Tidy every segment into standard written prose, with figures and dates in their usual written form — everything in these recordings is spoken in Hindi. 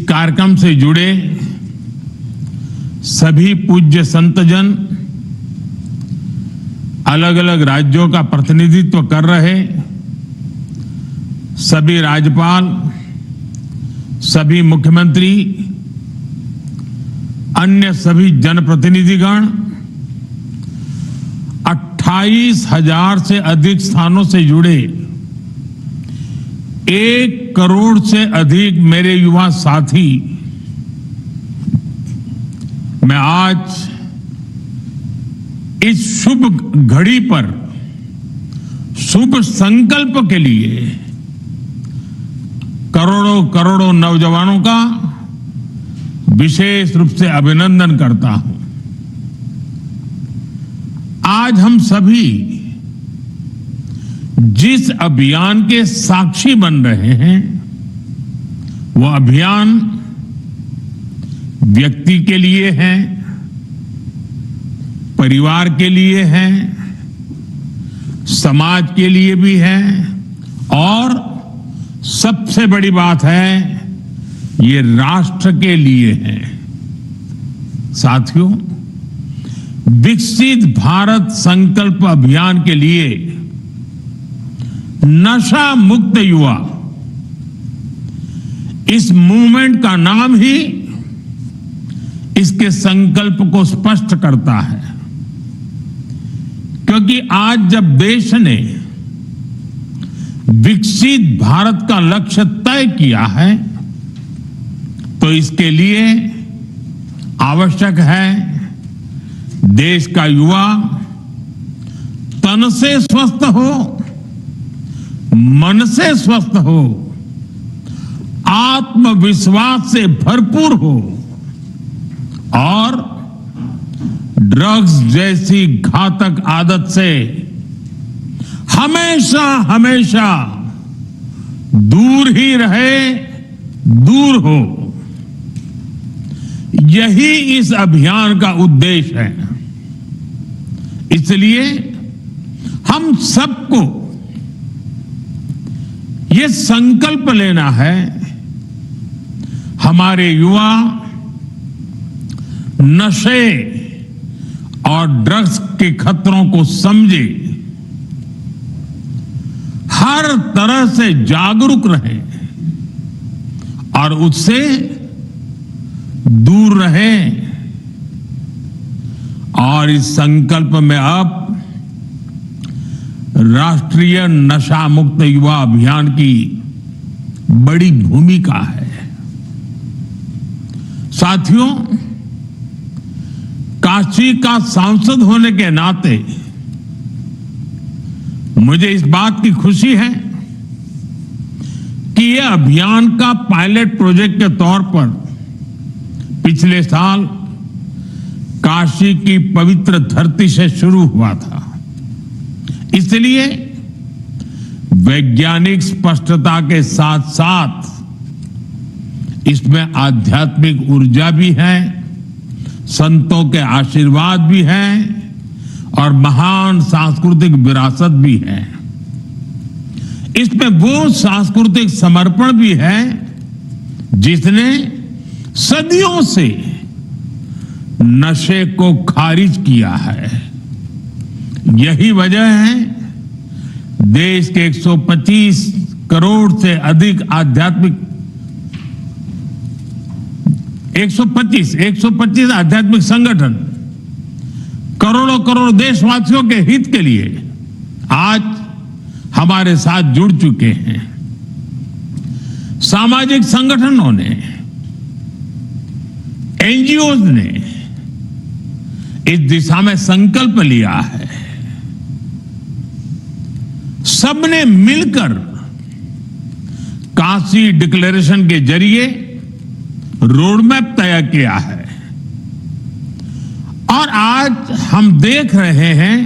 कार्यक्रम से जुड़े सभी पूज्य संतजन, अलग अलग राज्यों का प्रतिनिधित्व कर रहे सभी राज्यपाल, सभी मुख्यमंत्री, अन्य सभी जनप्रतिनिधिगण, 28,000 से अधिक स्थानों से जुड़े 1 करोड़ से अधिक मेरे युवा साथी, मैं आज इस शुभ घड़ी पर शुभ संकल्प के लिए करोड़ों करोड़ों नौजवानों का विशेष रूप से अभिनंदन करता हूं। आज हम सभी जिस अभियान के साक्षी बन रहे हैं, वो अभियान व्यक्ति के लिए है, परिवार के लिए है, समाज के लिए भी है और सबसे बड़ी बात है, ये राष्ट्र के लिए है। साथियों, विकसित भारत संकल्प अभियान के लिए नशा मुक्त युवा, इस मूवमेंट का नाम ही इसके संकल्प को स्पष्ट करता है। क्योंकि आज जब देश ने विकसित भारत का लक्ष्य तय किया है, तो इसके लिए आवश्यक है देश का युवा तन से स्वस्थ हो, मन से स्वस्थ हो, आत्मविश्वास से भरपूर हो और ड्रग्स जैसी घातक आदत से हमेशा हमेशा दूर ही रहे, दूर हो। यही इस अभियान का उद्देश्य है। इसलिए हम सबको ये संकल्प लेना है, हमारे युवा नशे और ड्रग्स के खतरों को समझे, हर तरह से जागरूक रहे और उससे दूर रहे। और इस संकल्प में अब राष्ट्रीय नशा मुक्त युवा अभियान की बड़ी भूमिका है। साथियों, काशी का सांसद होने के नाते मुझे इस बात की खुशी है कि यह अभियान का पायलट प्रोजेक्ट के तौर पर पिछले साल काशी की पवित्र धरती से शुरू हुआ था। इसलिए वैज्ञानिक स्पष्टता के साथ साथ इसमें आध्यात्मिक ऊर्जा भी है, संतों के आशीर्वाद भी है और महान सांस्कृतिक विरासत भी है। इसमें वो सांस्कृतिक समर्पण भी है जिसने सदियों से नशे को खारिज किया है। यही वजह है देश के 125 करोड़ से अधिक आध्यात्मिक 125 आध्यात्मिक संगठन करोड़ों करोड़ देशवासियों के हित के लिए आज हमारे साथ जुड़ चुके हैं। सामाजिक संगठनों ने, एनजीओ ने इस दिशा में संकल्प लिया है। सबने मिलकर काशी डिक्लेरेशन के जरिए रोडमैप तय किया है और आज हम देख रहे हैं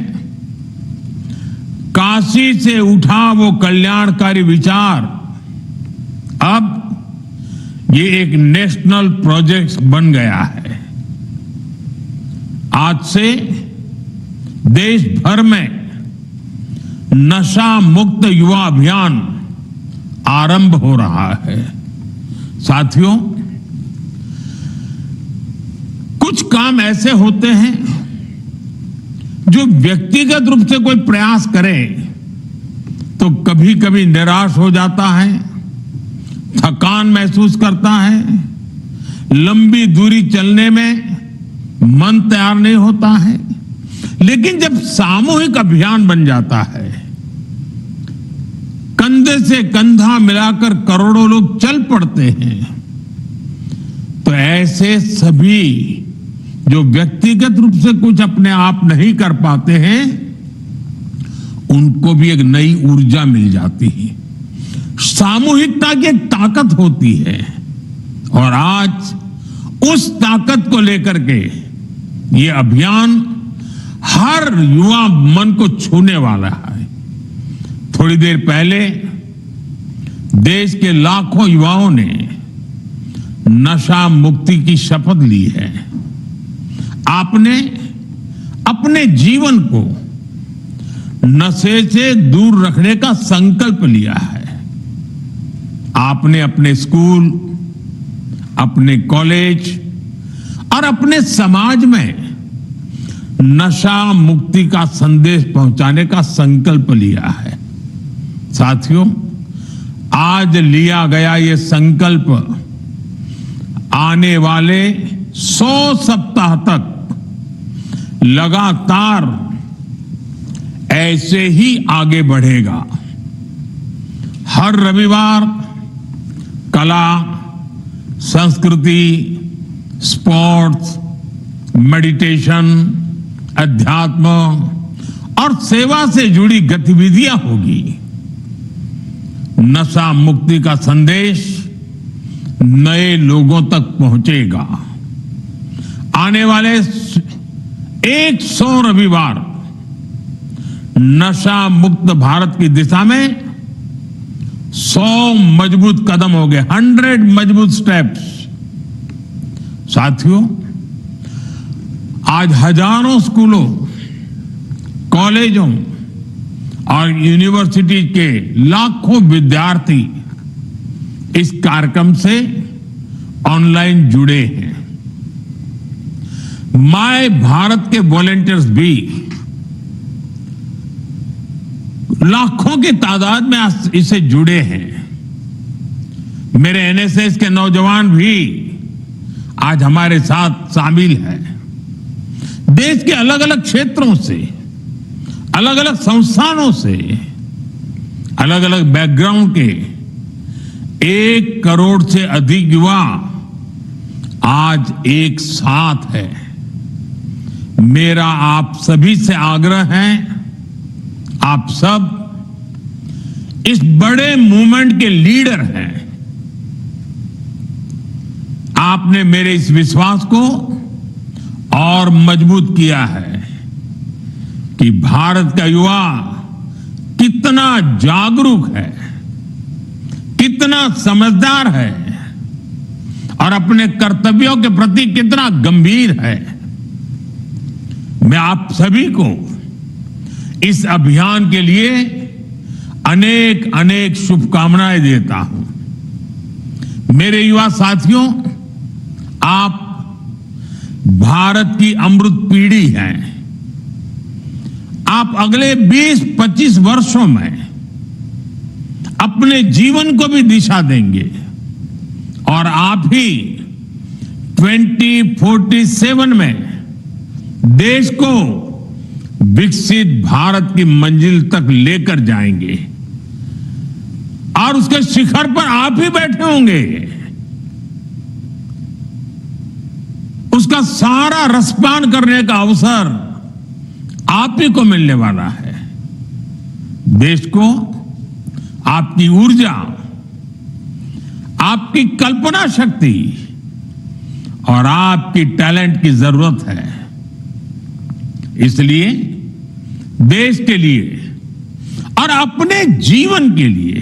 काशी से उठा वो कल्याणकारी विचार अब ये एक नेशनल प्रोजेक्ट बन गया है। आज से देश भर में नशा मुक्त युवा अभियान आरंभ हो रहा है। साथियों, कुछ काम ऐसे होते हैं जो व्यक्तिगत रूप से कोई प्रयास करे तो कभी कभी निराश हो जाता है, थकान महसूस करता है, लंबी दूरी चलने में मन तैयार नहीं होता है। लेकिन जब सामूहिक अभियान बन जाता है, कंधे से कंधा मिलाकर करोड़ों लोग चल पड़ते हैं, तो ऐसे सभी जो व्यक्तिगत रूप से कुछ अपने आप नहीं कर पाते हैं, उनको भी एक नई ऊर्जा मिल जाती है। सामूहिकता की एक ताकत होती है और आज उस ताकत को लेकर के ये अभियान हर युवा मन को छूने वाला है। थोड़ी देर पहले देश के लाखों युवाओं ने नशा मुक्ति की शपथ ली है। आपने अपने जीवन को नशे से दूर रखने का संकल्प लिया है। आपने अपने स्कूल, अपने कॉलेज और अपने समाज में नशा मुक्ति का संदेश पहुंचाने का संकल्प लिया है। साथियों, आज लिया गया ये संकल्प आने वाले 100 सप्ताह तक लगातार ऐसे ही आगे बढ़ेगा। हर रविवार कला, संस्कृति, स्पोर्ट्स, मेडिटेशन, अध्यात्म और सेवा से जुड़ी गतिविधियां होगी। नशा मुक्ति का संदेश नए लोगों तक पहुंचेगा। आने वाले 100 रविवार नशा मुक्त भारत की दिशा में 100 मजबूत कदम हो गए, 100 मजबूत स्टेप्स। साथियों, आज हजारों स्कूलों, कॉलेजों और यूनिवर्सिटी के लाखों विद्यार्थी इस कार्यक्रम से ऑनलाइन जुड़े हैं। माय भारत के वॉलंटियर्स भी लाखों की तादाद में इससे जुड़े हैं। मेरे एनएसएस के नौजवान भी आज हमारे साथ शामिल हैं। देश के अलग अलग क्षेत्रों से, अलग अलग संस्थानों से, अलग अलग बैकग्राउंड के 1 करोड़ से अधिक युवा आज एक साथ है। मेरा आप सभी से आग्रह है, आप सब इस बड़े मूवमेंट के लीडर हैं। आपने मेरे इस विश्वास को और मजबूत किया है कि भारत का युवा कितना जागरूक है, कितना समझदार है और अपने कर्तव्यों के प्रति कितना गंभीर है। मैं आप सभी को इस अभियान के लिए अनेक अनेक शुभकामनाएं देता हूं। मेरे युवा साथियों, आप भारत की अमृत पीढ़ी हैं। आप अगले 20-25 वर्षों में अपने जीवन को भी दिशा देंगे और आप ही 2047 में देश को विकसित भारत की मंजिल तक लेकर जाएंगे और उसके शिखर पर आप ही बैठे होंगे। उसका सारा रसपान करने का अवसर आप ही को मिलने वाला है। देश को आपकी ऊर्जा, आपकी कल्पना शक्ति और आपकी टैलेंट की जरूरत है। इसलिए देश के लिए और अपने जीवन के लिए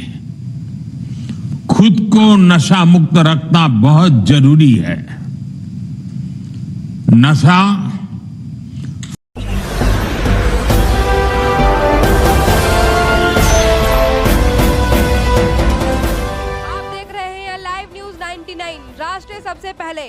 खुद को नशा मुक्त रखना बहुत जरूरी है। नशा आप देख रहे हैं लाइव न्यूज 99 राष्ट्र सबसे पहले।